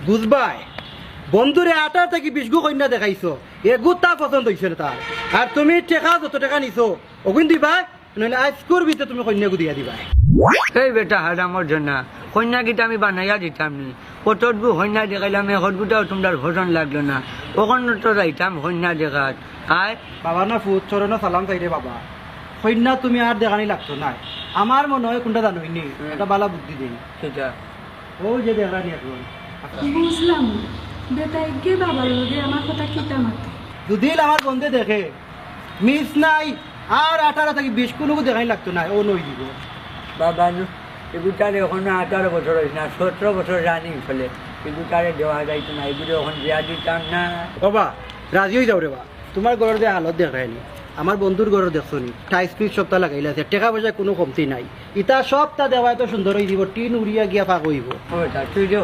বুঝবাই বন্ধুরে 18 থেকে 20 গো কন্যা দেখাইছো এগু তা পছন্দ হইছে না তার আর তুমি টাকা যত টাকা নিছো ওগুন দিবা নইলে আজকুর ভিতরে তুমি কন্যাগু দিয়া দিবা এই বেটা হারামর জন্য কন্যা গীতা আমি বানাইয়া দিতাম নি কতটুকু কন্যা দেখাইলাম এখনটাও তোমার ভোজন লাগলো না ওখানে তো যাইতাম কন্যা দেখাত আয় বাবা না ফুট চরণ সালাম চাইরে বাবা কন্যা তুমি আর দেখানি লাগতো না আমার মনে হয় কোনটা জানোইনি একটা বালা বুদ্ধি দিন সেটা ও যে দেখানি এখন বুঝলাম বেটা এগে বাবার লগে আমার কথা কিতা মাতে যদি আমার বন্ধে দেখে মিস নাই আর 18 থেকে 20 কোনো দেখানি লাগতো না ও নই দিব বাবা এগুতারে ওখানে 18 বছর হয়েছে না 17 বছর রানি ফেলে এগুতারে দেওয়া যাইতো না এগুলো ওখানে দেওয়া দিতাম না বাবা রাজি হয়ে যাও রে বা তোমার ঘরের যে হালত দেখায়নি আমার বন্ধুর ঘরে দেখছো নি টাইস পিস সপ্তাহ লাগাইলে আছে টাকা পয়সা কোনো কমতি নাই ইটা সপ্তাহ দেওয়া এত সুন্দর হয়ে দিব টিন উড়িয়া গিয়া ফাঁক হইব তুই যে